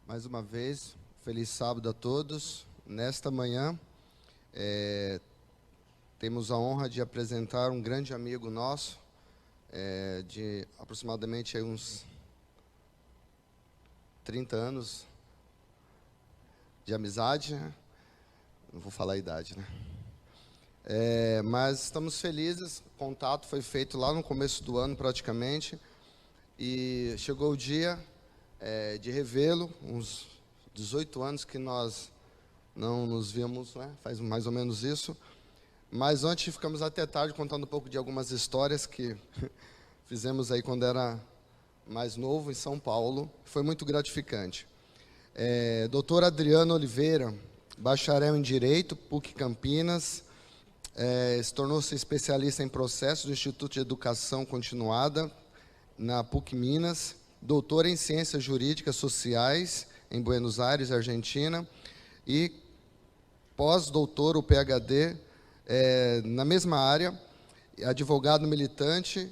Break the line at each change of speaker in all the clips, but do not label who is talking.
Mais uma vez, feliz sábado a todos. Nesta manhã, temos a honra de apresentar um grande amigo nosso, de aproximadamente aí uns 30 anos de amizade. Não vou falar a idade, né? Mas estamos felizes, o contato foi feito lá no começo do ano praticamente, e chegou o dia de revê-lo, uns 18 anos que nós não nos vimos, né? Faz mais ou menos isso, mas ontem ficamos até tarde contando um pouco de algumas histórias que fizemos aí quando era mais novo em São Paulo, foi muito gratificante. Doutor Adriano Oliveira, bacharel em Direito, PUC Campinas, se tornou-se especialista em processos do Instituto de Educação Continuada, na PUC Minas, doutor em Ciências Jurídicas Sociais, em Buenos Aires, Argentina, e pós-doutor, o PhD, na mesma área, advogado militante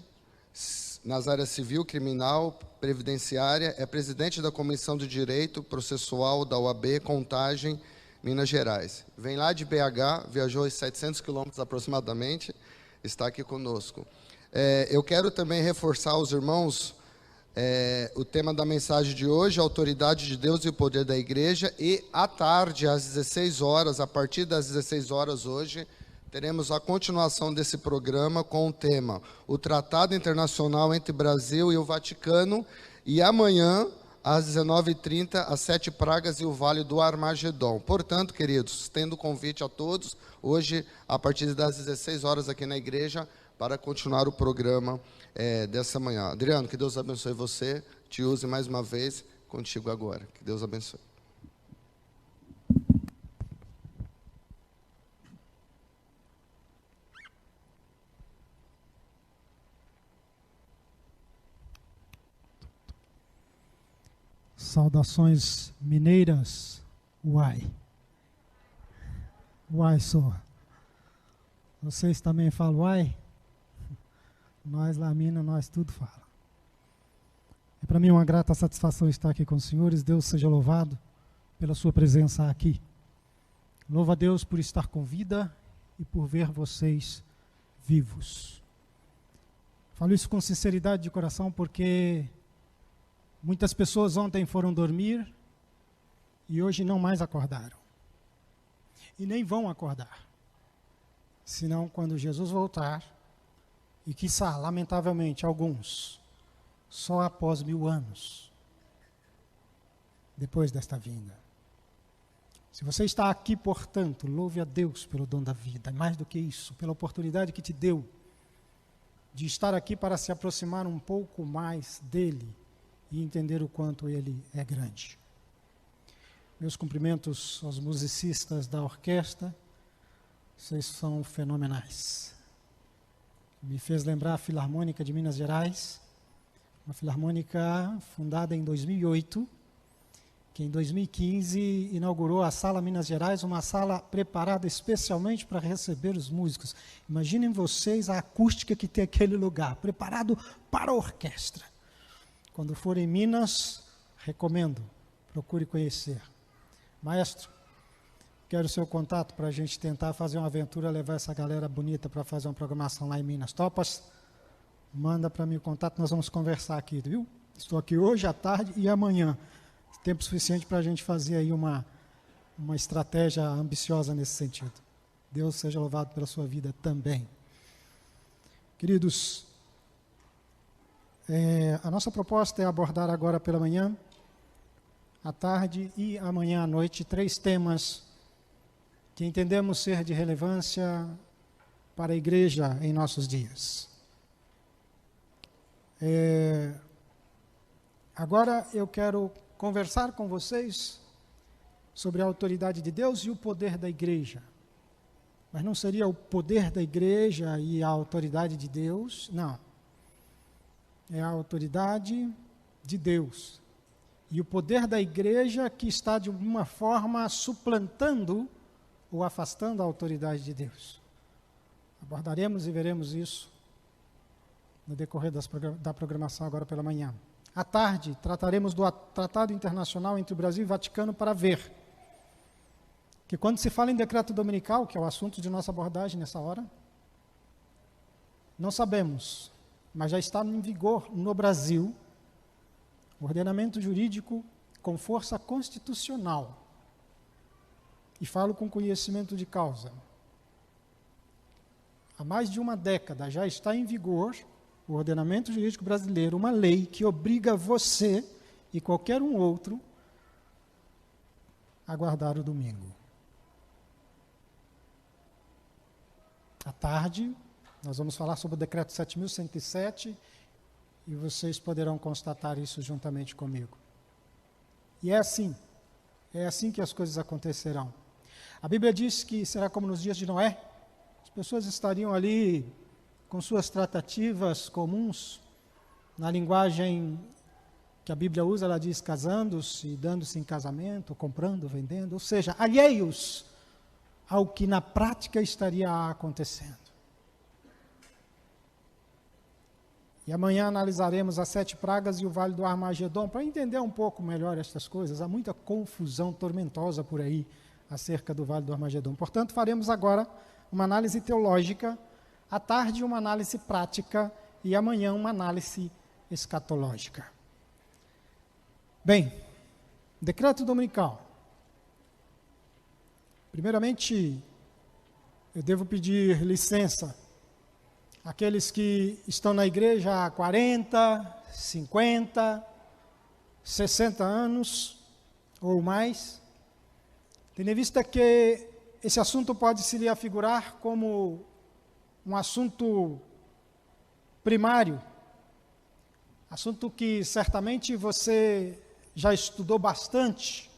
nas áreas civil, criminal, previdenciária, é presidente da Comissão de Direito Processual da OAB Contagem, Minas Gerais. Vem lá de BH, viajou 700 quilômetros aproximadamente, está aqui conosco. Eu quero também reforçar aos irmãos o tema da mensagem de hoje, a autoridade de Deus e o poder da igreja, e à tarde, às 16 horas, a partir das 16 horas hoje, teremos a continuação desse programa com o tema, o Tratado Internacional entre Brasil e o Vaticano, e amanhã, às 19h30, as 7 pragas e o Vale do Armagedon. Portanto, queridos, tendo convite a todos, hoje, a partir das 16 horas aqui na igreja, para continuar o programa dessa manhã. Adriano, que Deus abençoe você, te use mais uma vez, contigo agora. Que Deus abençoe.
Saudações mineiras, uai. Uai, só. Vocês também falam uai? Nós lá, Minas, nós tudo fala. É para mim uma grata satisfação estar aqui com os senhores. Deus seja louvado pela sua presença aqui. Louvo a Deus por estar com vida e por ver vocês vivos. Falo isso com sinceridade de coração porque muitas pessoas ontem foram dormir e hoje não mais acordaram. E nem vão acordar. Senão, quando Jesus voltar, e quiçá, lamentavelmente, alguns, só após 1000 anos, depois desta vinda. Se você está aqui, portanto, louve a Deus pelo dom da vida, mais do que isso, pela oportunidade que te deu de estar aqui para se aproximar um pouco mais dele e entender o quanto ele é grande. Meus cumprimentos aos musicistas da orquestra, vocês são fenomenais. Me fez lembrar a Filarmônica de Minas Gerais, uma filarmônica fundada em 2008, que em 2015 inaugurou a Sala Minas Gerais, uma sala preparada especialmente para receber os músicos. Imaginem vocês a acústica que tem aquele lugar, preparado para a orquestra. Quando for em Minas, recomendo, procure conhecer. Maestro, quero o seu contato para a gente tentar fazer uma aventura, levar essa galera bonita para fazer uma programação lá em Minas. Topas? Manda para mim o contato, nós vamos conversar aqui, viu? Estou aqui hoje, à tarde e amanhã. Tempo suficiente para a gente fazer aí uma estratégia ambiciosa nesse sentido. Deus seja louvado pela sua vida também. Queridos, a nossa proposta é abordar agora pela manhã, à tarde e amanhã à noite 3 temas que entendemos ser de relevância para a igreja em nossos dias. Agora eu quero conversar com vocês sobre a autoridade de Deus e o poder da igreja. Mas não seria o poder da igreja e a autoridade de Deus, não. É a autoridade de Deus. E o poder da igreja que está de alguma forma suplantando ou afastando a autoridade de Deus. Abordaremos e veremos isso no decorrer da programação agora pela manhã. À tarde, trataremos do Tratado Internacional entre o Brasil e o Vaticano para ver que quando se fala em decreto dominical, que é o assunto de nossa abordagem nessa hora, não sabemos, mas já está em vigor no Brasil o ordenamento jurídico com força constitucional. E falo com conhecimento de causa. Há mais de uma década já está em vigor o ordenamento jurídico brasileiro, uma lei que obriga você e qualquer um outro a guardar o domingo. À tarde, nós vamos falar sobre o decreto 7.107 e vocês poderão constatar isso juntamente comigo. E é assim que as coisas acontecerão. A Bíblia diz que será como nos dias de Noé. As pessoas estariam ali com suas tratativas comuns, na linguagem que a Bíblia usa, ela diz casando-se, dando-se em casamento, comprando, vendendo, ou seja, alheios ao que na prática estaria acontecendo. E amanhã analisaremos as 7 pragas e o Vale do Armagedon, para entender um pouco melhor estas coisas. Há muita confusão tormentosa por aí acerca do Vale do Armagedon. Portanto, faremos agora uma análise teológica, à tarde uma análise prática e amanhã uma análise escatológica. Bem, decreto dominical. Primeiramente, eu devo pedir licença àqueles que estão na igreja há 40, 50, 60 anos ou mais, tendo em vista que esse assunto pode se lhe afigurar como um assunto primário, assunto que certamente você já estudou bastante,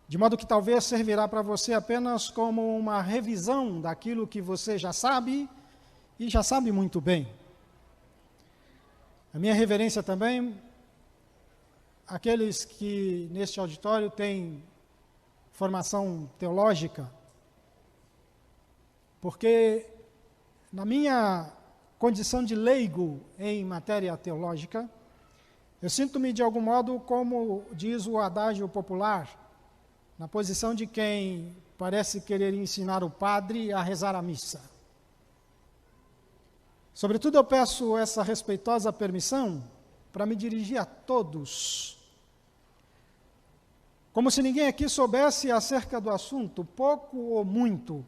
de modo que talvez servirá para você apenas como uma revisão daquilo que você já sabe, e já sabe muito bem. A minha reverência também, aqueles que neste auditório têm formação teológica, porque na minha condição de leigo em matéria teológica, eu sinto-me de algum modo, como diz o adágio popular, na posição de quem parece querer ensinar o padre a rezar a missa. Sobretudo eu peço essa respeitosa permissão para me dirigir a todos, como se ninguém aqui soubesse acerca do assunto, pouco ou muito,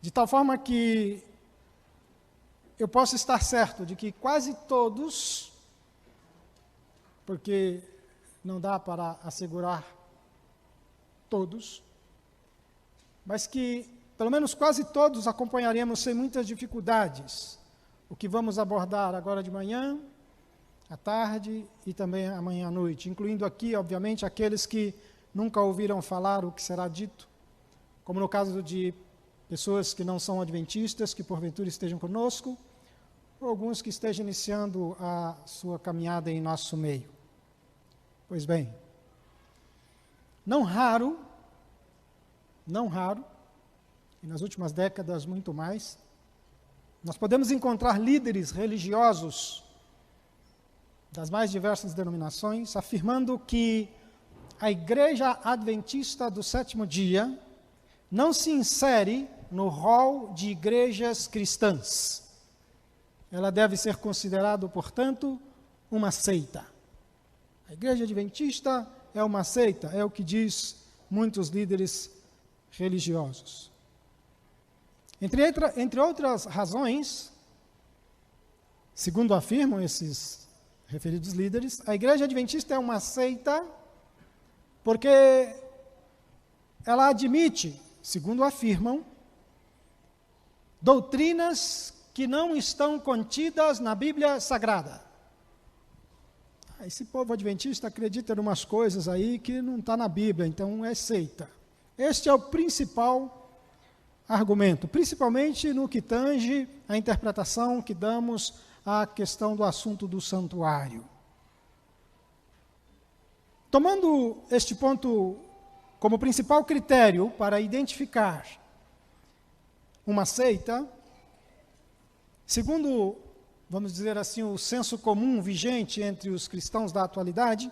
de tal forma que eu posso estar certo de que quase todos, porque não dá para assegurar todos, mas que pelo menos quase todos acompanharemos sem muitas dificuldades o que vamos abordar agora de manhã, à tarde e também amanhã à noite, incluindo aqui, obviamente, aqueles que nunca ouviram falar o que será dito, como no caso de pessoas que não são adventistas, que porventura estejam conosco, ou alguns que estejam iniciando a sua caminhada em nosso meio. Pois bem, não raro, e nas últimas décadas muito mais, nós podemos encontrar líderes religiosos das mais diversas denominações afirmando que a Igreja Adventista do Sétimo Dia não se insere no rol de igrejas cristãs. Ela deve ser considerada, portanto, uma seita. A Igreja Adventista é uma seita, é o que diz muitos líderes religiosos. Entre outras razões, segundo afirmam esses referidos líderes, a Igreja Adventista é uma seita porque ela admite, segundo afirmam, doutrinas que não estão contidas na Bíblia Sagrada. Esse povo adventista acredita em umas coisas aí que não está na Bíblia, então é seita. Este é o principal argumento, principalmente no que tange a interpretação que damos à questão do assunto do santuário. Tomando este ponto como principal critério para identificar uma seita, segundo vamos dizer assim, o senso comum vigente entre os cristãos da atualidade,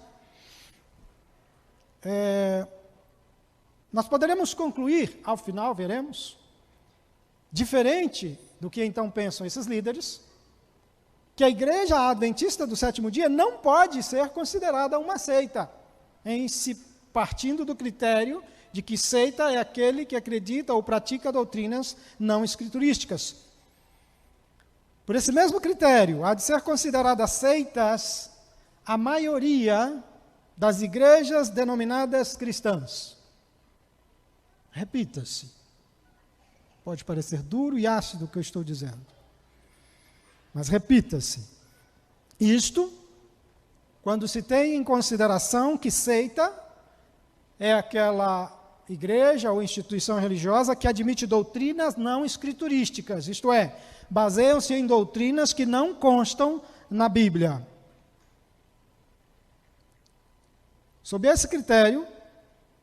nós poderemos concluir, ao final veremos, diferente do que então pensam esses líderes, que a Igreja Adventista do Sétimo Dia não pode ser considerada uma seita, em se partindo do critério de que seita é aquele que acredita ou pratica doutrinas não escriturísticas. Por esse mesmo critério, há de ser considerada seitas a maioria das igrejas denominadas cristãs. Repita-se. Pode parecer duro e ácido o que eu estou dizendo. Mas repita-se. Isto, quando se tem em consideração que seita é aquela igreja ou instituição religiosa que admite doutrinas não escriturísticas, isto é, baseiam-se em doutrinas que não constam na Bíblia. Sob esse critério,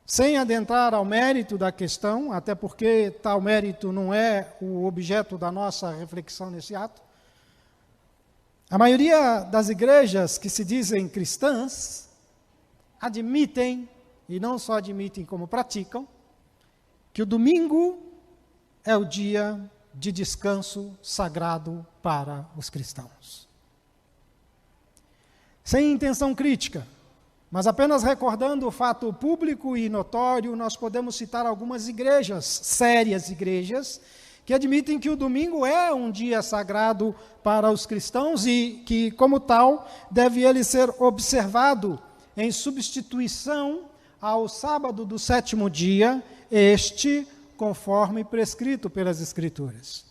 sem adentrar ao mérito da questão, até porque tal mérito não é o objeto da nossa reflexão nesse ato, a maioria das igrejas que se dizem cristãs admitem, e não só admitem como praticam, que o domingo é o dia de descanso sagrado para os cristãos. Sem intenção crítica, mas apenas recordando o fato público e notório, nós podemos citar algumas igrejas, sérias igrejas, que admitem que o domingo é um dia sagrado para os cristãos e que, como tal, deve ele ser observado em substituição ao sábado do sétimo dia, conforme prescrito pelas Escrituras.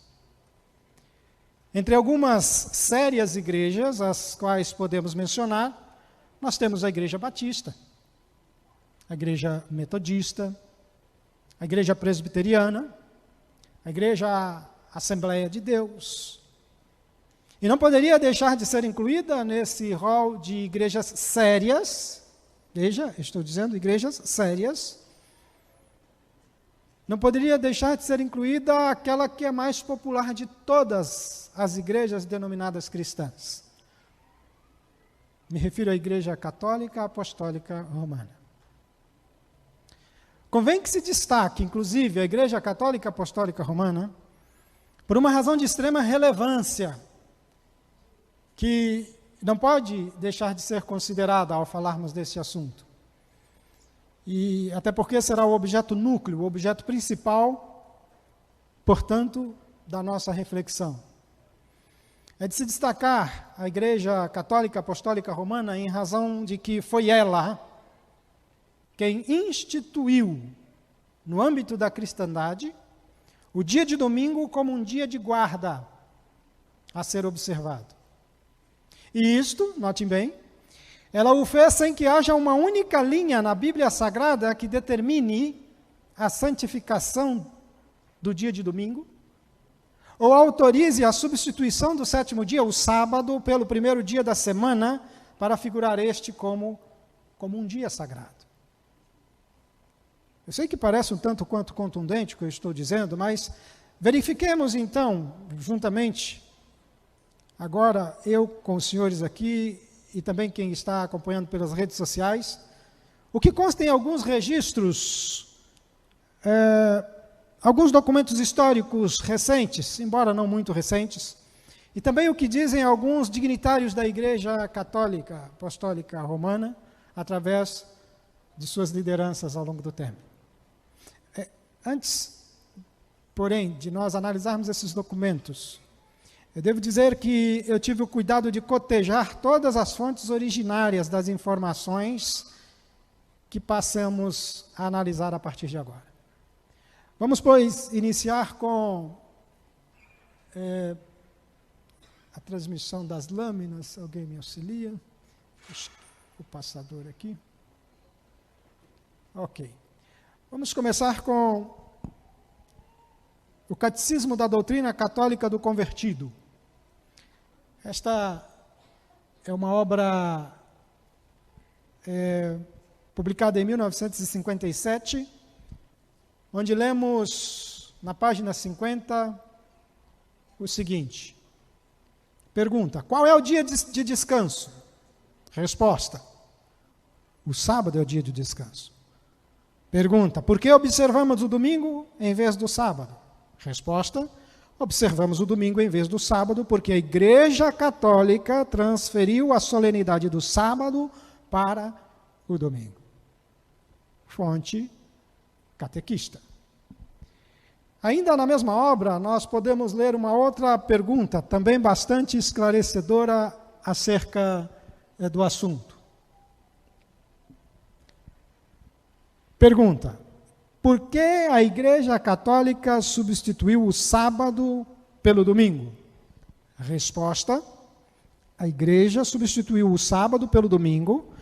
Entre algumas sérias igrejas, as quais podemos mencionar, nós temos a Igreja Batista, a Igreja Metodista, a Igreja Presbiteriana, a Igreja Assembleia de Deus. E não poderia deixar de ser incluída nesse rol de igrejas sérias, veja, estou dizendo igrejas sérias, não poderia deixar de ser incluída aquela que é mais popular de todas as igrejas denominadas cristãs. Me refiro à Igreja Católica Apostólica Romana. Convém que se destaque, inclusive, a Igreja Católica Apostólica Romana, por uma razão de extrema relevância, que não pode deixar de ser considerada ao falarmos desse assunto. E até porque será o objeto núcleo, o objeto principal, portanto, da nossa reflexão. É de se destacar a Igreja Católica Apostólica Romana em razão de que foi ela quem instituiu, no âmbito da cristandade, o dia de domingo como um dia de guarda a ser observado. E isto, notem bem, ela o fez sem que haja uma única linha na Bíblia Sagrada que determine a santificação do dia de domingo, ou autorize a substituição do sétimo dia, o sábado, pelo primeiro dia da semana, para figurar como um dia sagrado. Eu sei que parece um tanto quanto contundente o que eu estou dizendo, mas verifiquemos então, juntamente, agora eu com os senhores aqui, e também quem está acompanhando pelas redes sociais, o que consta em alguns registros, alguns documentos históricos recentes, embora não muito recentes, e também o que dizem alguns dignitários da Igreja Católica Apostólica Romana, através de suas lideranças ao longo do tempo. Antes, porém, de nós analisarmos esses documentos, eu devo dizer que eu tive o cuidado de cotejar todas as fontes originárias das informações que passamos a analisar a partir de agora. Vamos, pois, iniciar com a transmissão das lâminas. Alguém me auxilia? O passador aqui. Ok. Vamos começar com o Catecismo da Doutrina Católica do Convertido. Esta é uma obra publicada em 1957, onde lemos na página 50 o seguinte: Pergunta: qual é o dia de descanso? Resposta: o sábado é o dia de descanso. Pergunta: por que observamos o domingo em vez do sábado? Resposta: observamos o domingo em vez do sábado porque a Igreja Católica transferiu a solenidade do sábado para o domingo. Fonte catequista. Ainda na mesma obra, nós podemos ler uma outra pergunta, também bastante esclarecedora acerca do assunto. Pergunta: por que a Igreja Católica substituiu o sábado pelo domingo? Resposta: a Igreja substituiu o sábado pelo domingo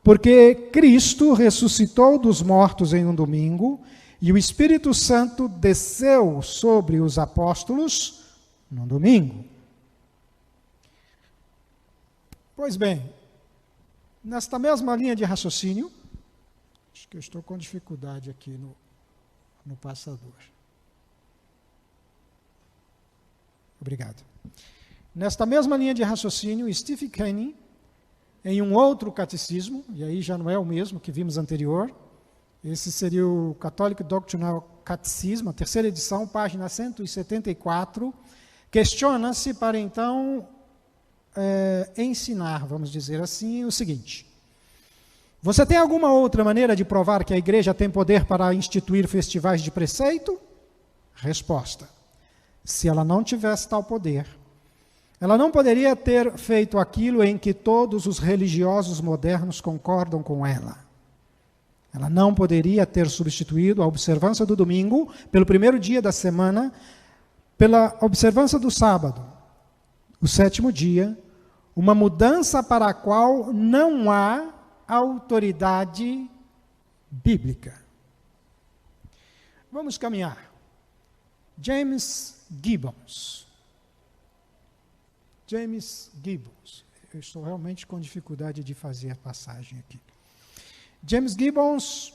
porque Cristo ressuscitou dos mortos em um domingo e o Espírito Santo desceu sobre os apóstolos no domingo. Pois bem, nesta mesma linha de raciocínio, acho que eu estou com dificuldade aqui no passador. Obrigado. Nesta mesma linha de raciocínio, Stephen Kenny, em um outro catecismo, e aí já não é o mesmo que vimos anterior, esse seria o Catholic Doctrinal Catechism, a terceira edição, página 174, questiona-se para então ensinar, vamos dizer assim, o seguinte: você tem alguma outra maneira de provar que a Igreja tem poder para instituir festivais de preceito? Resposta: se ela não tivesse tal poder, ela não poderia ter feito aquilo em que todos os religiosos modernos concordam com ela. Ela não poderia ter substituído a observância do domingo pelo primeiro dia da semana pela observância do sábado, o sétimo dia, uma mudança para a qual não há autoridade bíblica. Vamos caminhar. James Gibbons. James Gibbons. Eu estou realmente com dificuldade de fazer a passagem aqui. James Gibbons,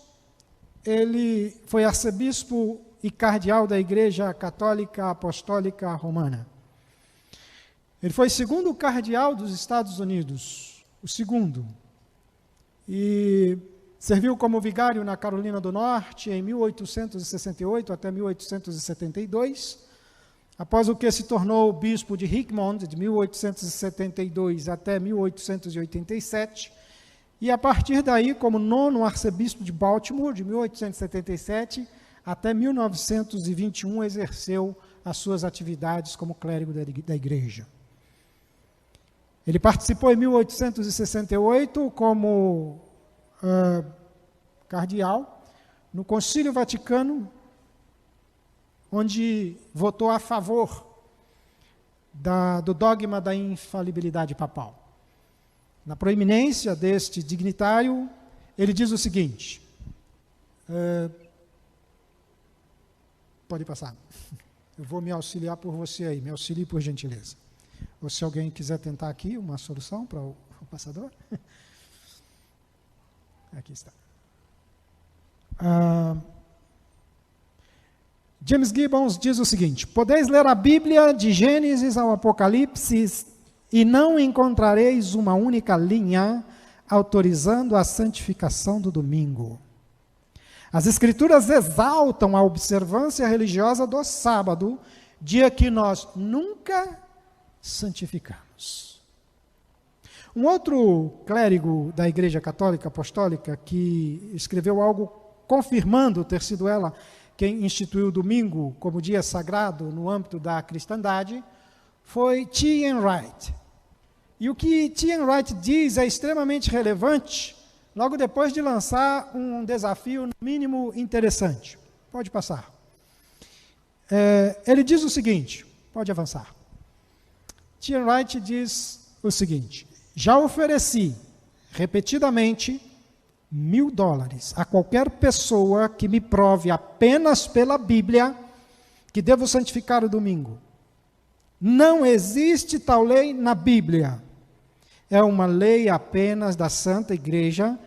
ele foi arcebispo e cardeal da Igreja Católica Apostólica Romana. Ele foi segundo cardeal dos Estados Unidos, o segundo, e serviu como vigário na Carolina do Norte em 1868 até 1872, após o que se tornou bispo de Richmond de 1872 até 1887, e a partir daí como nono arcebispo de Baltimore, de 1877 até 1921, exerceu as suas atividades como clérigo da igreja. Ele participou em 1868 como cardeal no Concílio Vaticano, onde votou a favor do dogma da infalibilidade papal. Na proeminência deste dignitário, ele diz o seguinte, pode passar, eu vou me auxiliar por você aí, me auxilie por gentileza. Ou se alguém quiser tentar aqui uma solução para o passador. Aqui está. James Gibbons diz o seguinte: podeis ler a Bíblia de Gênesis ao Apocalipse e não encontrareis uma única linha autorizando a santificação do domingo. As Escrituras exaltam a observância religiosa do sábado, dia que nós nunca santificamos. Um outro clérigo da Igreja Católica Apostólica que escreveu algo confirmando ter sido ela quem instituiu o domingo como dia sagrado no âmbito da cristandade foi T.N. Wright. E o que T.N. Wright diz é extremamente relevante logo depois de lançar um desafio no mínimo interessante. Pode passar. Ele diz o seguinte, pode avançar. T.N. Wright diz o seguinte: já ofereci repetidamente $1.000 a qualquer pessoa que me prove apenas pela Bíblia que devo santificar o domingo. Não existe tal lei na Bíblia. É uma lei apenas da Santa Igreja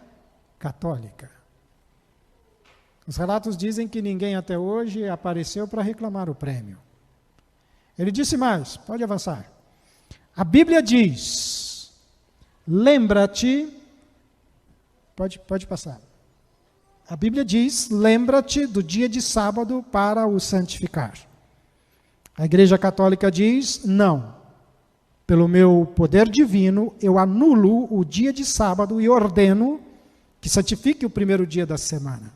Católica. Os relatos dizem que ninguém até hoje apareceu para reclamar o prêmio. Ele disse mais, pode avançar. A Bíblia diz, lembra-te, pode passar. A Bíblia diz, lembra-te do dia de sábado para o santificar. A Igreja Católica diz, não. Pelo meu poder divino, eu anulo o dia de sábado e ordeno que santifique o primeiro dia da semana.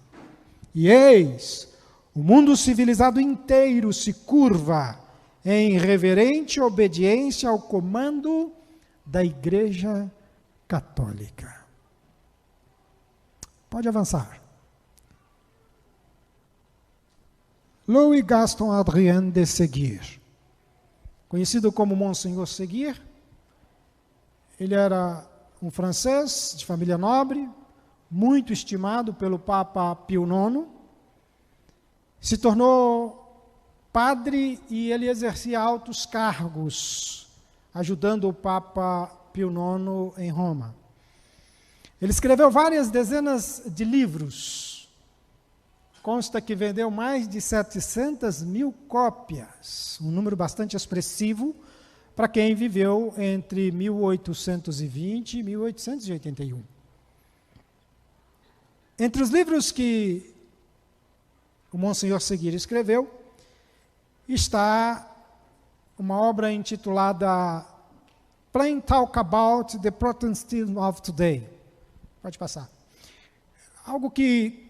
E eis, o mundo civilizado inteiro se curva em reverente obediência ao comando da Igreja Católica. Pode avançar. Louis Gaston Adrien de Séguier, conhecido como Monsenhor Séguier, ele era um francês de família nobre, muito estimado pelo Papa Pio IX, se tornou padre e ele exercia altos cargos, ajudando o Papa Pio IX em Roma. Ele escreveu várias dezenas de livros. Consta que vendeu mais de 700.000 cópias, um número bastante expressivo para quem viveu entre 1820 e 1881. Entre os livros que o Monsenhor Séguier escreveu, está uma obra intitulada Plain Talk About the Protestantism of Today. Pode passar. Algo que,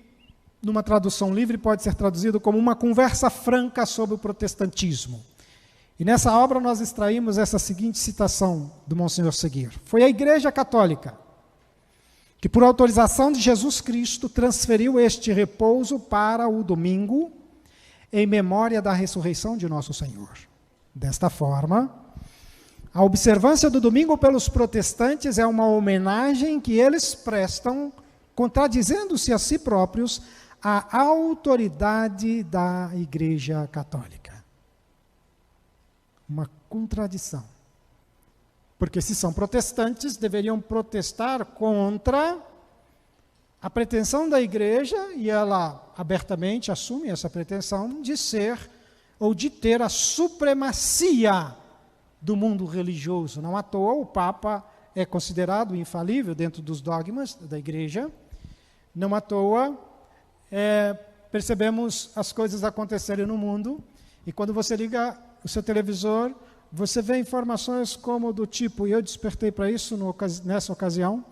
numa tradução livre, pode ser traduzido como uma conversa franca sobre o protestantismo. E nessa obra nós extraímos essa seguinte citação do Monsenhor Séguier. Foi a Igreja Católica que, por autorização de Jesus Cristo, transferiu este repouso para o domingo, em memória da ressurreição de nosso Senhor. Desta forma, a observância do domingo pelos protestantes é uma homenagem que eles prestam, contradizendo-se a si próprios, à autoridade da Igreja Católica. Uma contradição. Porque se são protestantes, deveriam protestar contra a pretensão da Igreja, e ela abertamente assume essa pretensão, de ser ou de ter a supremacia do mundo religioso. Não à toa o Papa é considerado infalível dentro dos dogmas da Igreja. Não à toa percebemos as coisas acontecerem no mundo, e quando você liga o seu televisor, você vê informações como do tipo, e eu despertei para isso nessa ocasião,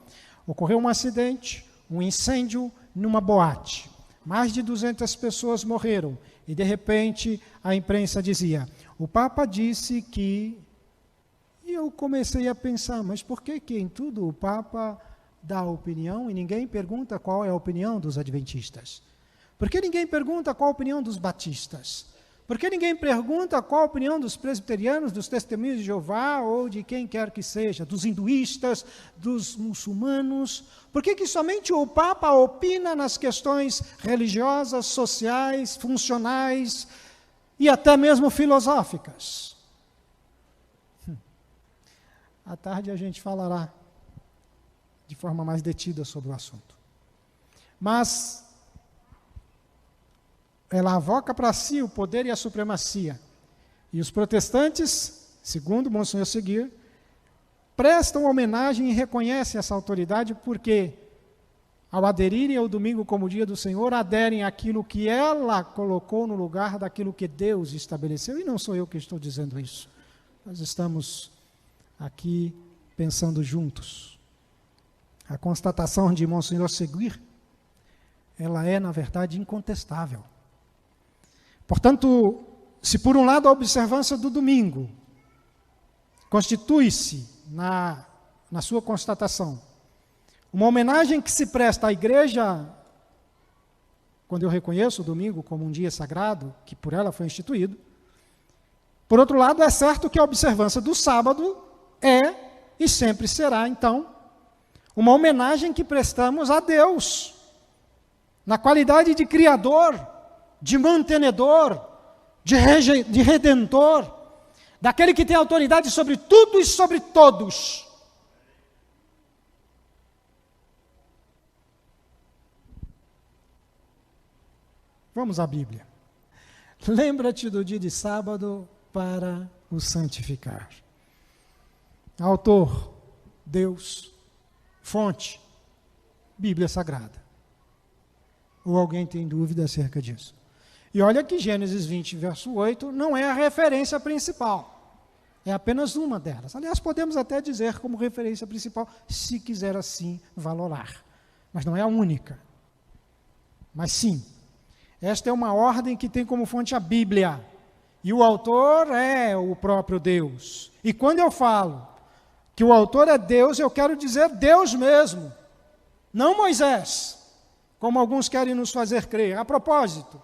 ocorreu um acidente, um incêndio numa boate. Mais de 200 pessoas morreram, e de repente a imprensa dizia, o Papa disse que... E eu comecei a pensar, mas por que em tudo o Papa dá opinião e ninguém pergunta qual é a opinião dos adventistas? Por que ninguém pergunta qual a opinião dos batistas? Por que ninguém pergunta qual a opinião dos presbiterianos, dos testemunhos de Jeová ou de quem quer que seja, dos hinduístas, dos muçulmanos? Por que somente o Papa opina nas questões religiosas, sociais, funcionais e até mesmo filosóficas? À tarde a gente falará de forma mais detida sobre o assunto. Mas ela avoca para si o poder e a supremacia. E os protestantes, segundo Monsenhor Séguier, prestam homenagem e reconhecem essa autoridade porque, ao aderirem ao domingo como dia do Senhor, aderem àquilo que ela colocou no lugar daquilo que Deus estabeleceu. E não sou eu que estou dizendo isso. Nós estamos aqui pensando juntos. A constatação de Monsenhor Séguier, ela é, na verdade, incontestável. Portanto, se por um lado a observância do domingo constitui-se, na sua constatação, uma homenagem que se presta à Igreja, quando eu reconheço o domingo como um dia sagrado, que por ela foi instituído, por outro lado, é certo que a observância do sábado é e sempre será, então, uma homenagem que prestamos a Deus, na qualidade de Criador, de mantenedor, de Redentor, daquele que tem autoridade sobre tudo e sobre todos. Vamos à Bíblia. Lembra-te do dia de sábado para o santificar. Autor, Deus. Fonte, Bíblia Sagrada. Ou alguém tem dúvida acerca disso? E olha que Gênesis 20, verso 8, não é a referência principal. É apenas uma delas. Aliás, podemos até dizer como referência principal, se quiser assim valorar. Mas não é a única. Mas sim, esta é uma ordem que tem como fonte a Bíblia. E o autor é o próprio Deus. E quando eu falo que o autor é Deus, eu quero dizer Deus mesmo. Não Moisés, como alguns querem nos fazer crer. A propósito,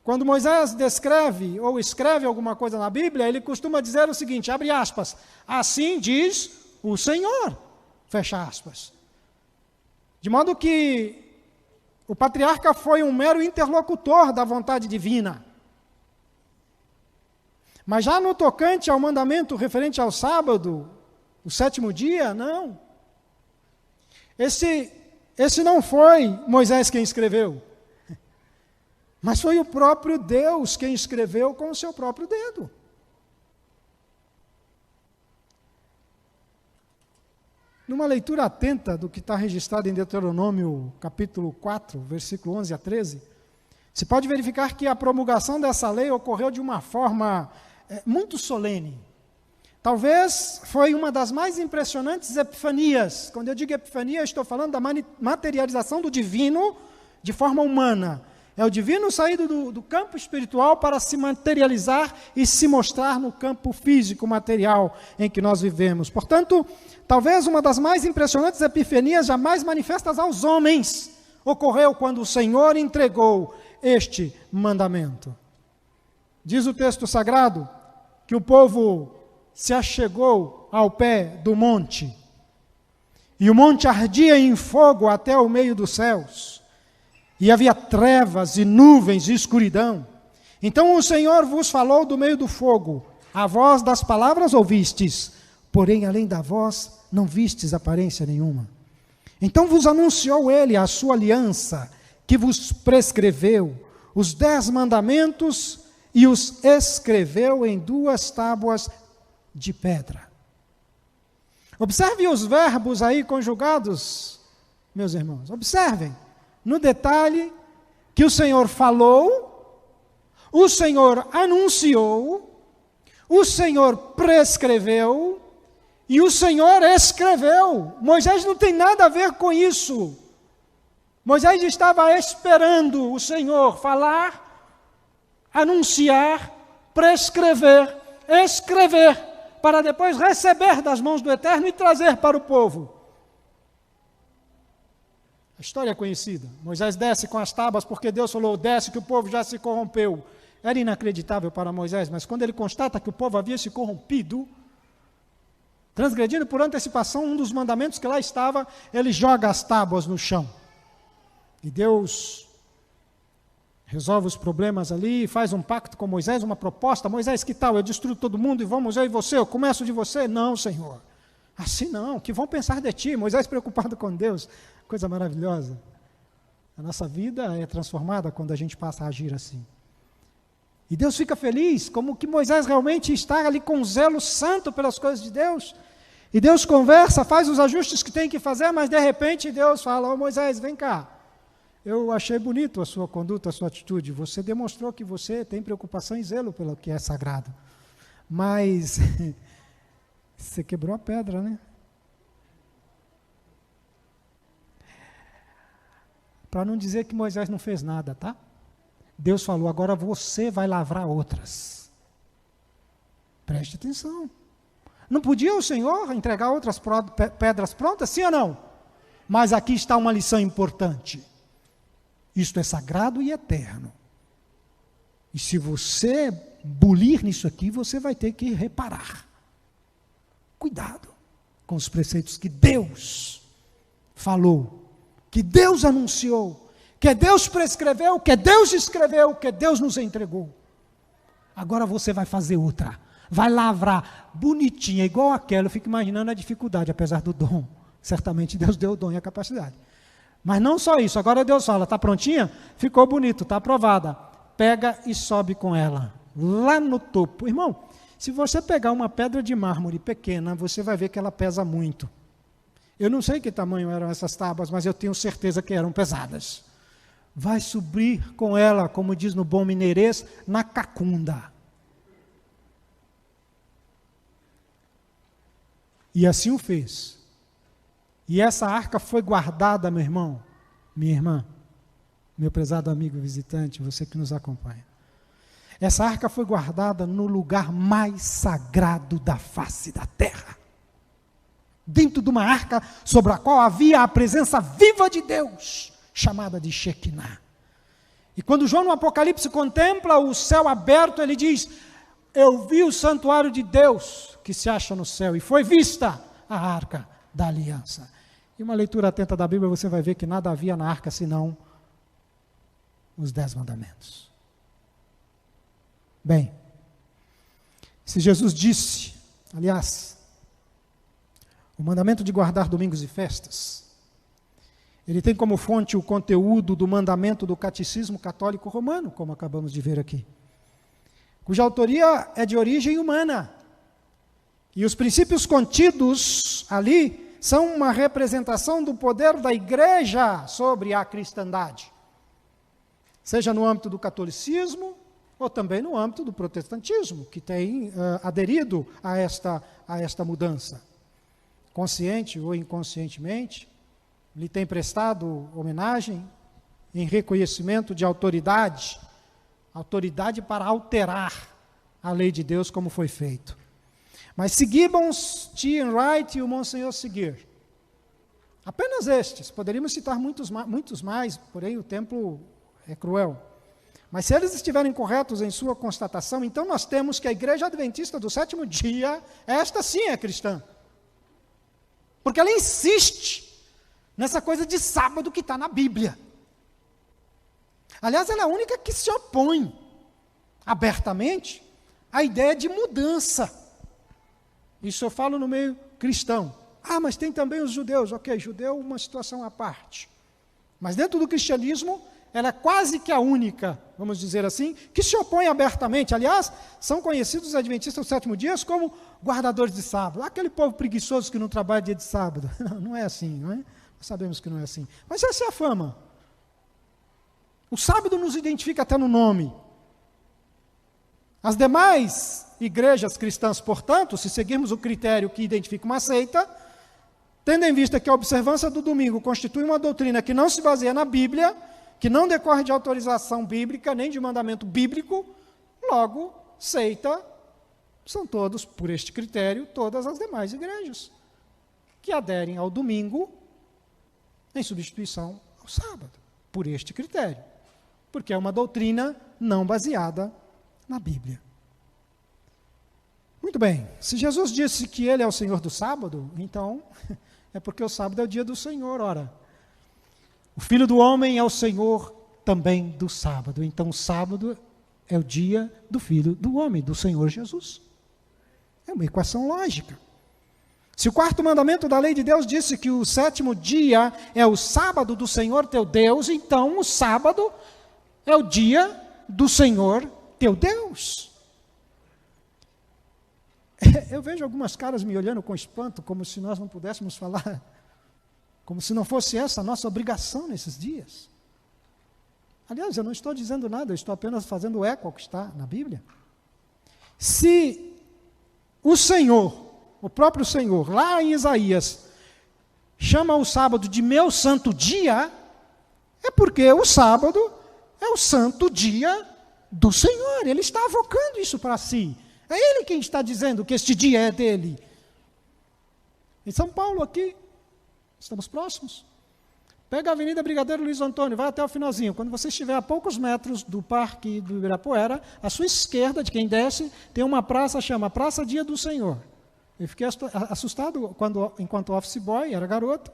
quando Moisés descreve ou escreve alguma coisa na Bíblia, ele costuma dizer o seguinte, abre aspas, assim diz o Senhor, fecha aspas. De modo que o patriarca foi um mero interlocutor da vontade divina. Mas já no tocante ao mandamento referente ao sábado, o 7º dia, não. Esse não foi Moisés quem escreveu. Mas foi o próprio Deus quem escreveu com o seu próprio dedo. Numa leitura atenta do que está registrado em Deuteronômio, capítulo 4, versículo 11 a 13, se pode verificar que a promulgação dessa lei ocorreu de uma forma muito solene. Talvez foi uma das mais impressionantes epifanias. Quando eu digo epifania, eu estou falando da materialização do divino de forma humana. É o divino saído do campo espiritual para se materializar e se mostrar no campo físico, material em que nós vivemos. Portanto, talvez uma das mais impressionantes epifanias jamais manifestas aos homens ocorreu quando o Senhor entregou este mandamento. Diz o texto sagrado que o povo se achegou ao pé do monte, e o monte ardia em fogo até o meio dos céus. E havia trevas e nuvens e escuridão. Então o Senhor vos falou do meio do fogo. A voz das palavras ouvistes, porém além da voz não vistes aparência nenhuma. Então vos anunciou ele a sua aliança, que vos prescreveu, os 10 mandamentos, e os escreveu em 2 tábuas de pedra. Observe os verbos aí conjugados, meus irmãos. Observem. No detalhe que o Senhor falou, o Senhor anunciou, o Senhor prescreveu e o Senhor escreveu. Moisés não tem nada a ver com isso. Moisés estava esperando o Senhor falar, anunciar, prescrever, escrever, para depois receber das mãos do Eterno e trazer para o povo. A história é conhecida. Moisés desce com as tábuas porque Deus falou, desce que o povo já se corrompeu. Era inacreditável para Moisés, mas quando ele constata que o povo havia se corrompido, transgredindo por antecipação um dos mandamentos que lá estava, ele joga as tábuas no chão. E Deus resolve os problemas ali, faz um pacto com Moisés, uma proposta. Moisés, que tal? Eu destruo todo mundo e vamos eu e você, eu começo de você? Não, Senhor. Assim não, que vão pensar de ti? Moisés preocupado com Deus. Coisa maravilhosa. A nossa vida é transformada quando a gente passa a agir assim. E Deus fica feliz, como que Moisés realmente está ali com zelo santo pelas coisas de Deus. E Deus conversa, faz os ajustes que tem que fazer, mas de repente Deus fala, Moisés, vem cá. Eu achei bonito a sua conduta, a sua atitude. Você demonstrou que você tem preocupação e zelo pelo que é sagrado. Mas você quebrou a pedra, né? Para não dizer que Moisés não fez nada, tá? Deus falou, agora você vai lavrar outras. Preste atenção. Não podia o Senhor entregar outras pedras prontas, sim ou não? Mas aqui está uma lição importante. Isto é sagrado e eterno. E se você bulir nisso aqui, você vai ter que reparar. Cuidado com os preceitos que Deus falou, que Deus anunciou, que Deus prescreveu, que Deus escreveu, que Deus nos entregou. Agora você vai fazer outra. Vai lavrar bonitinha, igual aquela. Eu fico imaginando a dificuldade, apesar do dom. Certamente Deus deu o dom e a capacidade. Mas não só isso. Agora Deus fala, está prontinha? Ficou bonito, está aprovada. Pega e sobe com ela. Lá no topo. Irmão, Se você pegar uma pedra de mármore pequena, você vai ver que ela pesa muito. Eu não sei que tamanho eram essas tábuas, mas eu tenho certeza que eram pesadas. Vai subir com ela, como diz no bom mineirês, na cacunda. E assim o fez. E essa arca foi guardada, meu irmão, minha irmã, meu prezado amigo visitante, você que nos acompanha. Essa arca foi guardada no lugar mais sagrado da face da terra. Dentro de uma arca sobre a qual havia a presença viva de Deus, chamada de Shekinah. E quando João no Apocalipse contempla o céu aberto, ele diz: eu vi o santuário de Deus que se acha no céu, e foi vista a arca da aliança. E uma leitura atenta da Bíblia, você vai ver que nada havia na arca senão os 10 mandamentos. Bem, se Jesus disse, aliás, o mandamento de guardar domingos e festas, ele tem como fonte o conteúdo do mandamento do Catecismo Católico Romano, como acabamos de ver aqui, cuja autoria é de origem humana. E os princípios contidos ali são uma representação do poder da Igreja sobre a cristandade, seja no âmbito do catolicismo, ou também no âmbito do protestantismo, que tem aderido a esta mudança. Consciente ou inconscientemente, lhe tem prestado homenagem em reconhecimento de autoridade para alterar a lei de Deus como foi feito. Mas se Gibbons, T. Wright e o Monsenhor Seguir, apenas estes, poderíamos citar muitos mais, porém o tempo é cruel. Mas se eles estiverem corretos em sua constatação, então nós temos que a Igreja Adventista do Sétimo Dia, esta sim é cristã. Porque ela insiste nessa coisa de sábado que está na Bíblia. Aliás, ela é a única que se opõe abertamente à ideia de mudança. Isso eu falo no meio cristão. Ah, mas tem também os judeus. Ok, judeu uma situação à parte. Mas dentro do cristianismo, ela é quase que a única, vamos dizer assim, que se opõe abertamente. Aliás, são conhecidos os adventistas do sétimo dia como guardadores de sábado. Aquele povo preguiçoso que não trabalha dia de sábado. Não é assim, não é? Nós sabemos que não é assim. Mas essa é a fama. O sábado nos identifica até no nome. As demais igrejas cristãs, portanto, se seguirmos o critério que identifica uma seita, tendo em vista que a observância do domingo constitui uma doutrina que não se baseia na Bíblia, que não decorre de autorização bíblica, nem de mandamento bíblico, logo, seita, são todos, por este critério, todas as demais igrejas, que aderem ao domingo em substituição ao sábado, por este critério, porque é uma doutrina não baseada na Bíblia. Muito bem, se Jesus disse que Ele é o Senhor do sábado, então é porque o sábado é o dia do Senhor, ora. O Filho do Homem é o Senhor também do sábado. Então, o sábado é o dia do Filho do Homem, do Senhor Jesus. É uma equação lógica. Se o quarto mandamento da lei de Deus disse que o sétimo dia é o sábado do Senhor teu Deus, então o sábado é o dia do Senhor teu Deus. Eu vejo algumas caras me olhando com espanto, como se nós não pudéssemos falar, como se não fosse essa a nossa obrigação nesses dias. Aliás, eu não estou dizendo nada, eu estou apenas fazendo eco ao que está na Bíblia. Se o Senhor, o próprio Senhor, lá em Isaías, chama o sábado de meu santo dia, é porque o sábado é o santo dia do Senhor. Ele está avocando isso para si. É Ele quem está dizendo que este dia é dele. Em São Paulo, aqui, estamos próximos. Pega a Avenida Brigadeiro Luiz Antônio, vai até o finalzinho. Quando você estiver a poucos metros do Parque do Ibirapuera, à sua esquerda, de quem desce, tem uma praça, chama Praça Dia do Senhor. Eu fiquei assustado enquanto office boy, era garoto,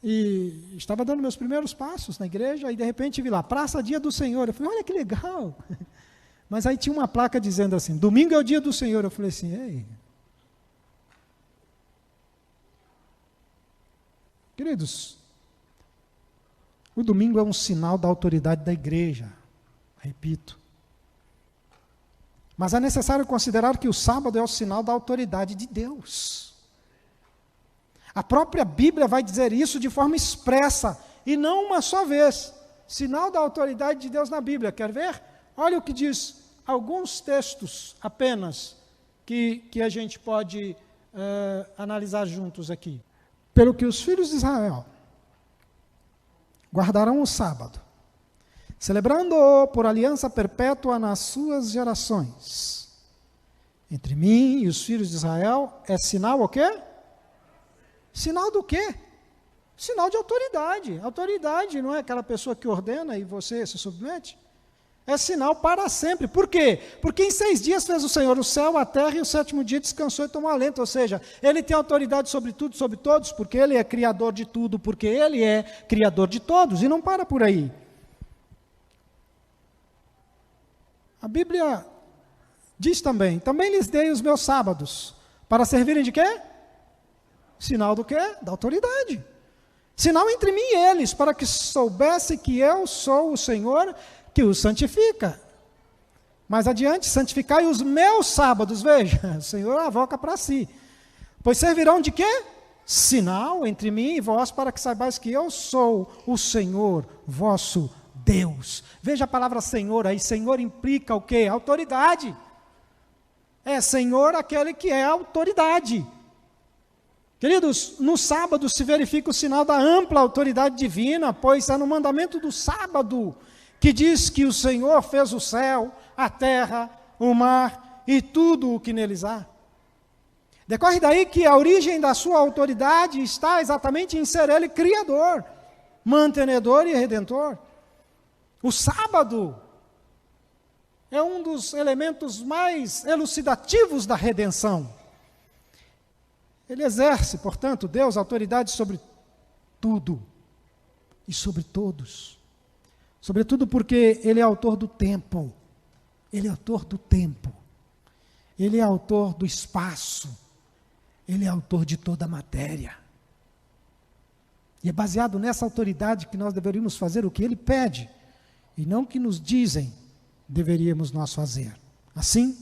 e estava dando meus primeiros passos na igreja, e de repente vi lá, Praça Dia do Senhor. Eu falei, olha que legal. Mas aí tinha uma placa dizendo assim, domingo é o dia do Senhor. Eu falei assim, ei. Queridos, o domingo é um sinal da autoridade da igreja, repito. Mas é necessário considerar que o sábado é o sinal da autoridade de Deus. A própria Bíblia vai dizer isso de forma expressa, e não uma só vez. Sinal da autoridade de Deus na Bíblia. Quer ver? Olha o que diz alguns textos apenas, que a gente pode analisar juntos aqui. Pelo que os filhos de Israel guardarão o sábado, celebrando-o por aliança perpétua nas suas gerações. Entre mim e os filhos de Israel é sinal o quê? Sinal do quê? Sinal de autoridade. Autoridade não é aquela pessoa que ordena e você se submete? É sinal para sempre. Por quê? Porque em 6 dias fez o Senhor o céu, a terra, e o 7º dia descansou e tomou alento. Ou seja, Ele tem autoridade sobre tudo, sobre todos, porque Ele é criador de tudo, porque Ele é criador de todos. E não para por aí. A Bíblia diz também lhes dei os meus sábados, para servirem de quê? Sinal do quê? Da autoridade. Sinal entre mim e eles, para que soubesse que eu sou o Senhor que os santifica. Mais adiante, santificai os meus sábados. Veja, o Senhor avoca para si. Pois servirão de quê? Sinal entre mim e vós, para que saibais que eu sou o Senhor, vosso Deus. Veja a palavra Senhor aí. Senhor implica o quê? Autoridade. É Senhor aquele que é autoridade. Queridos, no sábado se verifica o sinal da ampla autoridade divina, pois é no mandamento do sábado que diz que o Senhor fez o céu, a terra, o mar e tudo o que neles há. Decorre daí que a origem da sua autoridade está exatamente em ser Ele criador, mantenedor e redentor. O sábado é um dos elementos mais elucidativos da redenção. Ele exerce, portanto, Deus, autoridade sobre tudo e sobre todos. Sobretudo porque Ele é autor do tempo. Ele é autor do tempo. Ele é autor do espaço. Ele é autor de toda a matéria. E é baseado nessa autoridade que nós deveríamos fazer o que Ele pede, e não o que nos dizem deveríamos nós fazer. Assim,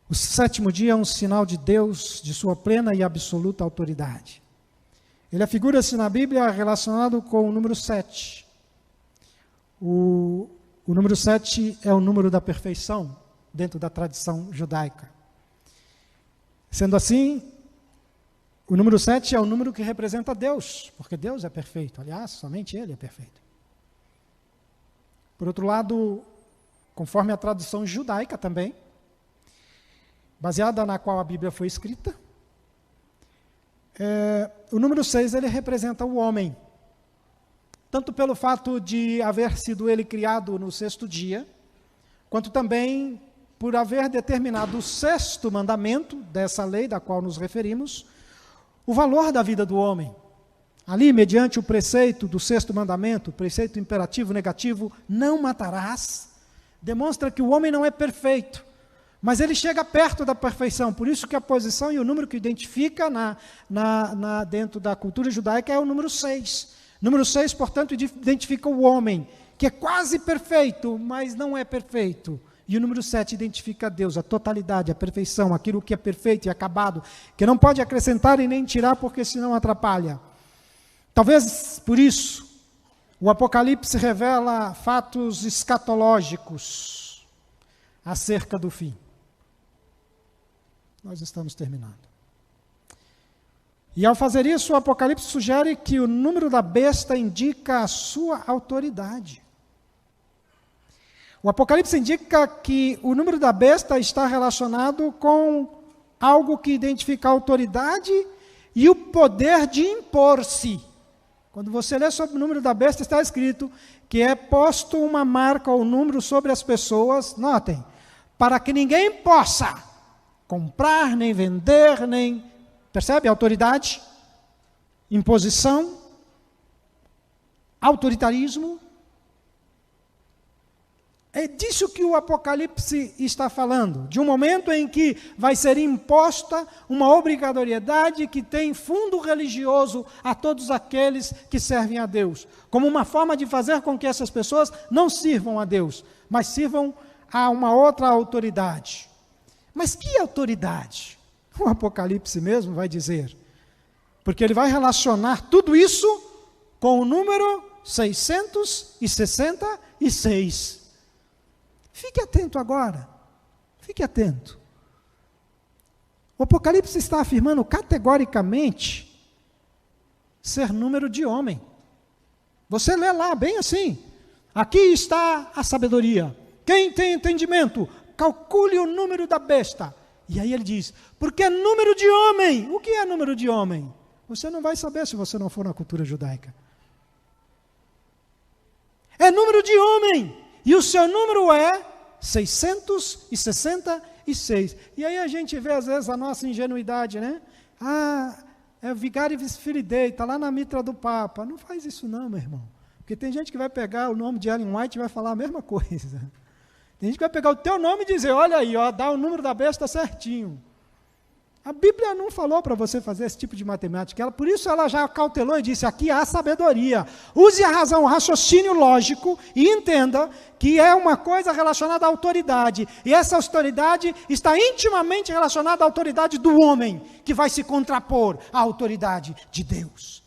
o 7º dia é um sinal de Deus, de sua plena e absoluta autoridade. Ele afigura-se na Bíblia relacionado com o número 7. O número 7 é o número da perfeição, dentro da tradição judaica. Sendo assim, o número 7 é o número que representa Deus, porque Deus é perfeito. Aliás, somente Ele é perfeito. Por outro lado, conforme a tradução judaica também, baseada na qual a Bíblia foi escrita, o número 6 ele representa o homem. Tanto pelo fato de haver sido ele criado no 6º dia, quanto também por haver determinado o 6º mandamento dessa lei da qual nos referimos, o valor da vida do homem. Ali, mediante o preceito do 6º mandamento, o preceito imperativo negativo, não matarás, demonstra que o homem não é perfeito, mas ele chega perto da perfeição. Por isso que a posição e o número que identifica dentro da cultura judaica é o número 6. Número 6, portanto, identifica o homem, que é quase perfeito, mas não é perfeito. E o número 7 identifica Deus, a totalidade, a perfeição, aquilo que é perfeito e acabado, que não pode acrescentar e nem tirar, porque senão atrapalha. Talvez por isso, o Apocalipse revela fatos escatológicos acerca do fim. Nós estamos terminando. E ao fazer isso, o Apocalipse sugere que o número da besta indica a sua autoridade. O Apocalipse indica que o número da besta está relacionado com algo que identifica a autoridade e o poder de impor-se. Quando você lê sobre o número da besta, está escrito que é posto uma marca ou número sobre as pessoas, notem, para que ninguém possa comprar, nem vender, nem... Percebe? Autoridade, imposição, autoritarismo. É disso que o Apocalipse está falando, de um momento em que vai ser imposta uma obrigatoriedade que tem fundo religioso a todos aqueles que servem a Deus, como uma forma de fazer com que essas pessoas não sirvam a Deus, mas sirvam a uma outra autoridade. Mas que autoridade? O Apocalipse mesmo vai dizer. Porque ele vai relacionar tudo isso com o número 666. Fique atento agora. Fique atento. O Apocalipse está afirmando categoricamente ser número de homem. Você lê lá, bem assim. Aqui está a sabedoria. Quem tem entendimento, calcule o número da besta. E aí ele diz, porque é número de homem. O que é número de homem? Você não vai saber se você não for na cultura judaica. É número de homem. E o seu número é 666. E aí a gente vê às vezes a nossa ingenuidade, né? É Vigaris Filidei, está lá na mitra do Papa. Não faz isso não, meu irmão. Porque tem gente que vai pegar o nome de Ellen White e vai falar a mesma coisa. Tem gente que vai pegar o teu nome e dizer, olha aí, ó, dá o número da besta certinho. A Bíblia não falou para você fazer esse tipo de matemática. Por isso ela já cautelou e disse, aqui há sabedoria. Use a razão, o raciocínio lógico e entenda que é uma coisa relacionada à autoridade. E essa autoridade está intimamente relacionada à autoridade do homem, que vai se contrapor à autoridade de Deus.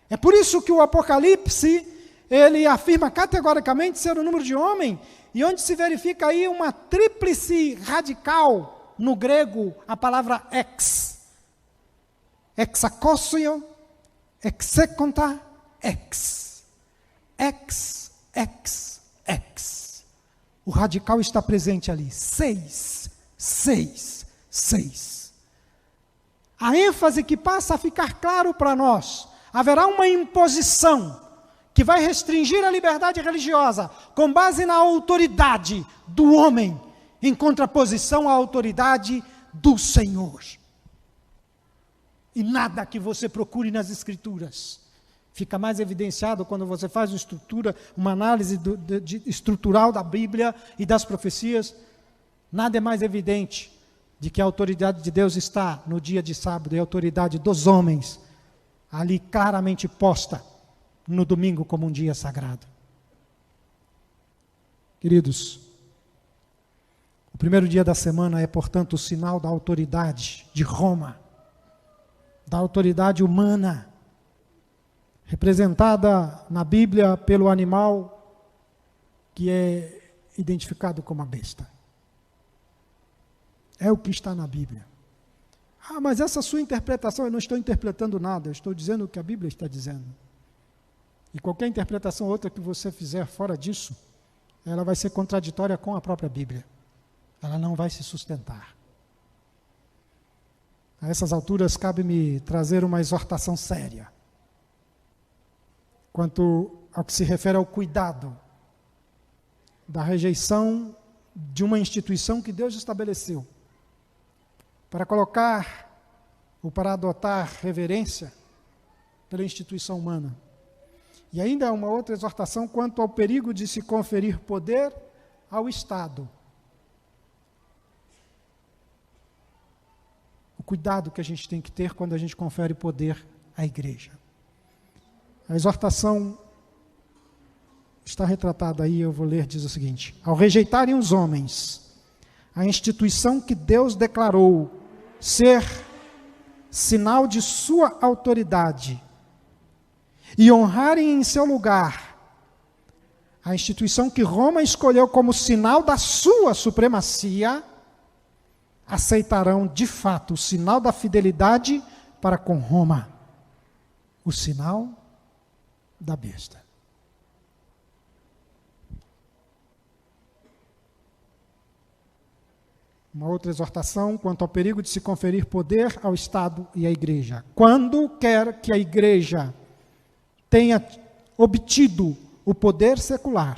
É por isso que o Apocalipse, ele afirma categoricamente ser o número de homem, e onde se verifica aí uma tríplice radical. No grego, a palavra exakosio, execonta, ex. O radical está presente ali. 6. A ênfase que passa a ficar claro para nós, haverá uma imposição que vai restringir a liberdade religiosa com base na autoridade do homem, em contraposição à autoridade do Senhor. E nada que você procure nas Escrituras fica mais evidenciado quando você faz uma análise estrutural da Bíblia e das profecias. Nada é mais evidente de que a autoridade de Deus está no dia de sábado e a autoridade dos homens ali claramente posta no domingo como um dia sagrado. Queridos, o primeiro dia da semana é, portanto, o sinal da autoridade de Roma, da autoridade humana, representada na Bíblia pelo animal que é identificado como a besta. É o que está na Bíblia. Mas essa sua interpretação, eu não estou interpretando nada, eu estou dizendo o que a Bíblia está dizendo. E qualquer interpretação outra que você fizer fora disso, ela vai ser contraditória com a própria Bíblia. Ela não vai se sustentar. A essas alturas, cabe-me trazer uma exortação séria quanto ao que se refere ao cuidado da rejeição de uma instituição que Deus estabeleceu para colocar ou para adotar reverência pela instituição humana. E ainda uma outra exortação quanto ao perigo de se conferir poder ao Estado. O cuidado que a gente tem que ter quando a gente confere poder à igreja. A exortação está retratada aí, eu vou ler, diz o seguinte: ao rejeitarem os homens a instituição que Deus declarou ser sinal de sua autoridade e honrarem em seu lugar a instituição que Roma escolheu como sinal da sua supremacia, aceitarão de fato o sinal da fidelidade para com Roma, o sinal da besta. Uma outra exortação quanto ao perigo de se conferir poder ao Estado e à igreja. Quando quer que a igreja tenha obtido o poder secular,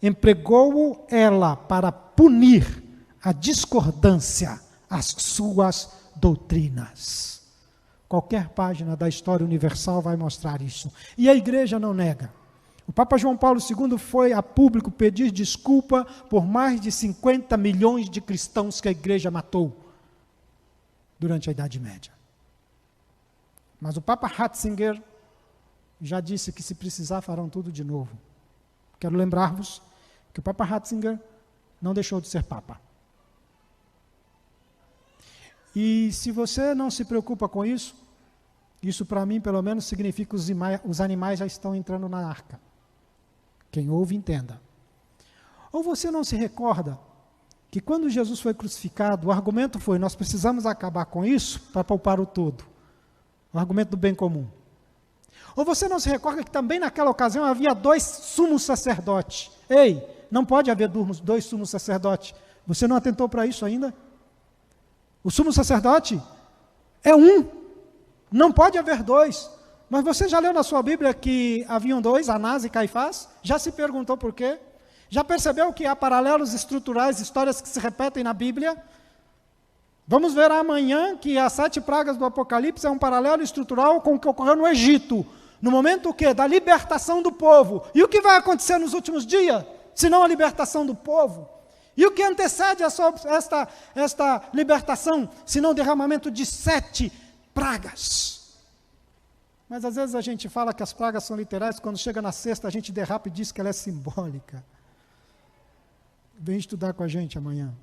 empregou-o ela para punir a discordância às suas doutrinas. Qualquer página da história universal vai mostrar isso. E a igreja não nega. O Papa João Paulo II foi a público pedir desculpa por mais de 50 milhões de cristãos que a igreja matou durante a Idade Média. Mas o Papa Ratzinger já disse que se precisar farão tudo de novo. Quero lembrar-vos que o Papa Ratzinger não deixou de ser papa. E se você não se preocupa com isso, isso para mim pelo menos significa que os animais já estão entrando na arca. Quem ouve, entenda. Ou você não se recorda que quando Jesus foi crucificado, o argumento foi, nós precisamos acabar com isso para poupar o todo. O argumento do bem comum. Ou você não se recorda que também naquela ocasião havia 2 sumos sacerdotes. Ei, não pode haver 2 sumos sacerdotes. Você não atentou para isso ainda? O sumo sacerdote é um. Não pode haver 2. Mas você já leu na sua Bíblia que haviam 2, Anás e Caifás? Já se perguntou por quê? Já percebeu que há paralelos estruturais, histórias que se repetem na Bíblia? Vamos ver amanhã que as 7 pragas do Apocalipse é um paralelo estrutural com o que ocorreu no Egito. No momento o quê? Da libertação do povo. E o que vai acontecer nos últimos dias? Se não a libertação do povo? E o que antecede esta libertação? Se não o derramamento de 7 pragas. Mas às vezes a gente fala que as pragas são literais, quando chega na sexta a gente derrapa e diz que ela é simbólica. Vem estudar com a gente amanhã.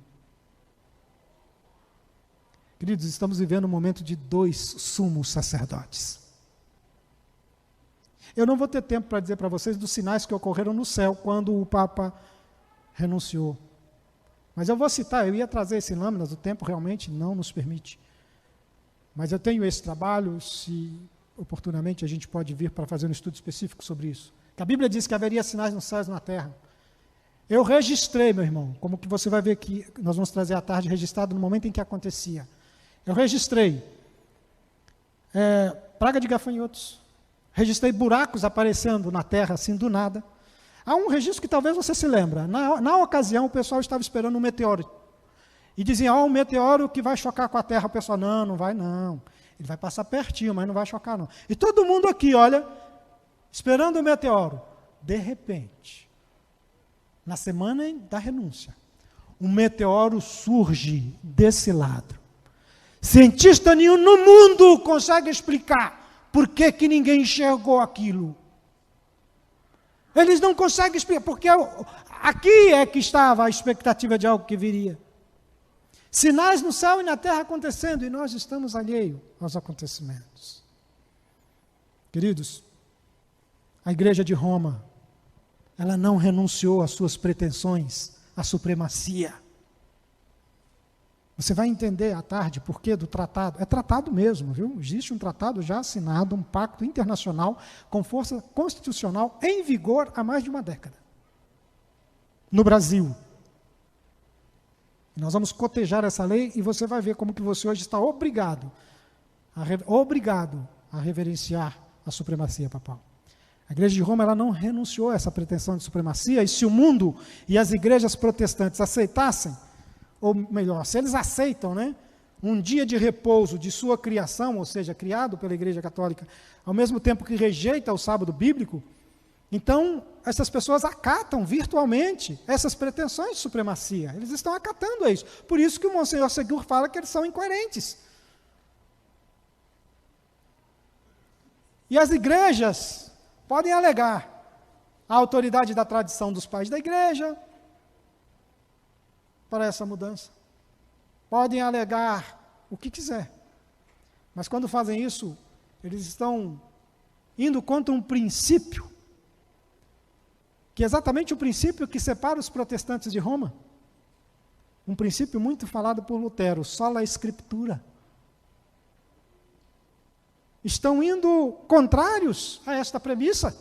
Queridos, estamos vivendo um momento de 2 sumos sacerdotes. Eu não vou ter tempo para dizer para vocês dos sinais que ocorreram no céu quando o Papa renunciou. Mas eu vou citar, eu ia trazer esse lâminas, o tempo realmente não nos permite. Mas eu tenho esse trabalho, se oportunamente a gente pode vir para fazer um estudo específico sobre isso. Que a Bíblia diz que haveria sinais nos céus e na terra. Eu registrei, meu irmão, como que você vai ver que nós vamos trazer à tarde registrado no momento em que acontecia. Eu registrei praga de gafanhotos, registrei buracos aparecendo na terra, assim, do nada. Há um registro que talvez você se lembra. Na ocasião, o pessoal estava esperando um meteoro. E diziam, um meteoro que vai chocar com a terra. O pessoal, não vai não. Ele vai passar pertinho, mas não vai chocar não. E todo mundo aqui, olha, esperando o meteoro. De repente, na semana da renúncia, um meteoro surge desse lado. Cientista nenhum no mundo consegue explicar por que ninguém enxergou aquilo. Eles não conseguem explicar, porque aqui é que estava a expectativa de algo que viria. Sinais no céu e na terra acontecendo, e nós estamos alheios aos acontecimentos. Queridos, a igreja de Roma, ela não renunciou às suas pretensões, à supremacia. Você vai entender à tarde por que do tratado. É tratado mesmo, viu? Existe um tratado já assinado, um pacto internacional com força constitucional em vigor há mais de uma década. No Brasil. Nós vamos cotejar essa lei e você vai ver como que você hoje está obrigado a reverenciar a supremacia papal. A igreja de Roma ela não renunciou a essa pretensão de supremacia, e se o mundo e as igrejas protestantes aceitassem, ou melhor, se eles aceitam, um dia de repouso de sua criação, ou seja, criado pela Igreja Católica, ao mesmo tempo que rejeita o sábado bíblico, então essas pessoas acatam virtualmente essas pretensões de supremacia. Eles estão acatando isso. Por isso que o Monsenhor Segur fala que eles são incoerentes. E as igrejas podem alegar a autoridade da tradição dos pais da igreja para essa mudança. Podem alegar o que quiser. Mas quando fazem isso, eles estão indo contra um princípio, que é exatamente o princípio que separa os protestantes de Roma. Um princípio muito falado por Lutero, sola scriptura. Estão indo contrários a esta premissa.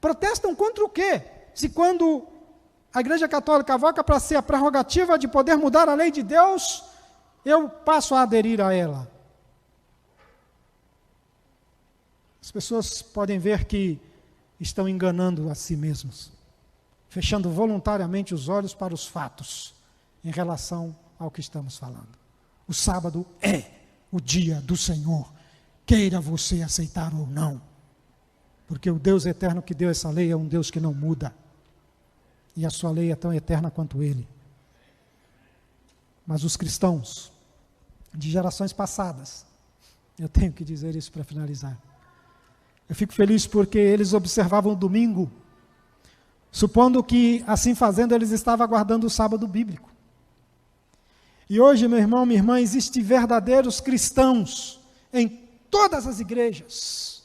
Protestam contra o quê? Se quando a Igreja Católica avoca para si a prerrogativa de poder mudar a lei de Deus, eu passo a aderir a ela. As pessoas podem ver que estão enganando a si mesmos, fechando voluntariamente os olhos para os fatos em relação ao que estamos falando. O sábado é o dia do Senhor, queira você aceitar ou não, porque o Deus eterno que deu essa lei é um Deus que não muda. E a sua lei é tão eterna quanto ele. Mas os cristãos de gerações passadas, eu tenho que dizer isso para finalizar. Eu fico feliz porque eles observavam o domingo supondo que, assim fazendo, eles estavam aguardando o sábado bíblico. E hoje, meu irmão, minha irmã, existem verdadeiros cristãos em todas as igrejas.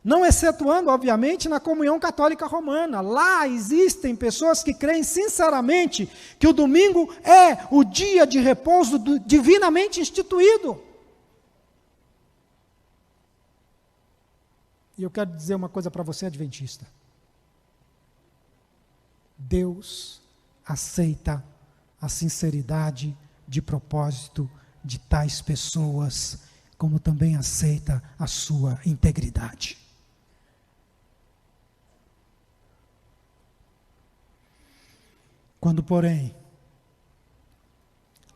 Não excetuando, obviamente, na comunhão católica romana. Lá existem pessoas que creem sinceramente que o domingo é o dia de repouso divinamente instituído. E eu quero dizer uma coisa para você, adventista. Deus aceita a sinceridade de propósito de tais pessoas, como também aceita a sua integridade. Quando, porém,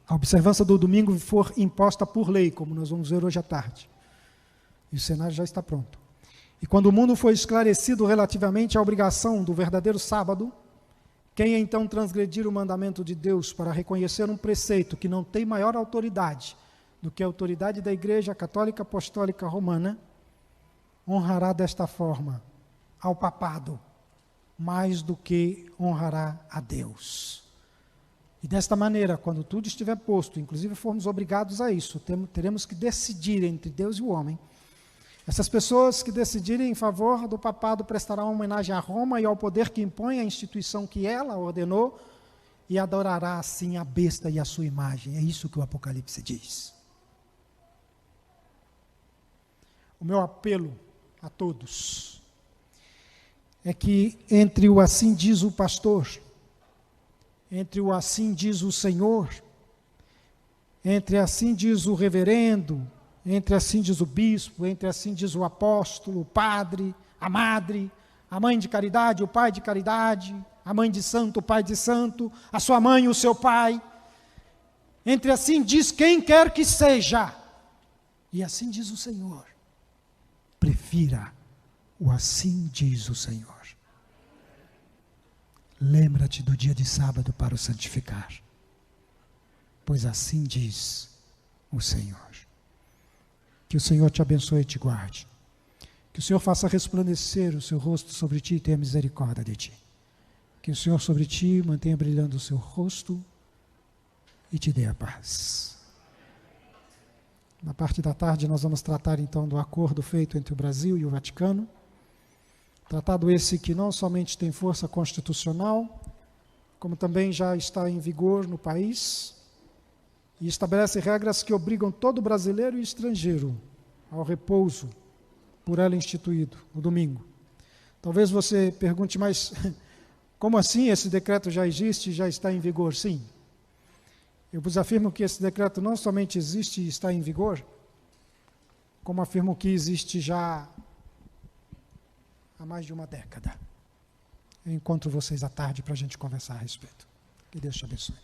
a observância do domingo for imposta por lei, como nós vamos ver hoje à tarde, e o cenário já está pronto, e quando o mundo for esclarecido relativamente à obrigação do verdadeiro sábado, quem então transgredir o mandamento de Deus para reconhecer um preceito que não tem maior autoridade do que a autoridade da Igreja Católica Apostólica Romana, honrará desta forma ao papado, mais do que honrará a Deus. E desta maneira, quando tudo estiver posto, inclusive formos obrigados a isso, teremos que decidir entre Deus e o homem. Essas pessoas que decidirem em favor do papado prestarão homenagem a Roma e ao poder que impõe a instituição que ela ordenou e adorará assim a besta e a sua imagem. É isso que o Apocalipse diz. O meu apelo a todos é que entre o assim diz o pastor, entre o assim diz o Senhor, entre assim diz o reverendo, entre assim diz o bispo, entre assim diz o apóstolo, o padre, a madre, a mãe de caridade, o pai de caridade, a mãe de santo, o pai de santo, a sua mãe e o seu pai. Entre assim diz quem quer que seja, e assim diz o Senhor. Prefira o assim diz o Senhor. Lembra-te do dia de sábado para o santificar, pois assim diz o Senhor. Que o Senhor te abençoe e te guarde. Que o Senhor faça resplandecer o seu rosto sobre ti e tenha misericórdia de ti. Que o Senhor sobre ti mantenha brilhando o seu rosto e te dê a paz. Na parte da tarde nós vamos tratar então do acordo feito entre o Brasil e o Vaticano. Tratado esse que não somente tem força constitucional, como também já está em vigor no país, e estabelece regras que obrigam todo brasileiro e estrangeiro ao repouso por ela instituído, no domingo. Talvez você pergunte, mas como assim esse decreto já existe e já está em vigor? Sim. Eu vos afirmo que esse decreto não somente existe e está em vigor, como afirmo que existe já há mais de uma década. Eu encontro vocês à tarde para a gente conversar a respeito. Que Deus te abençoe.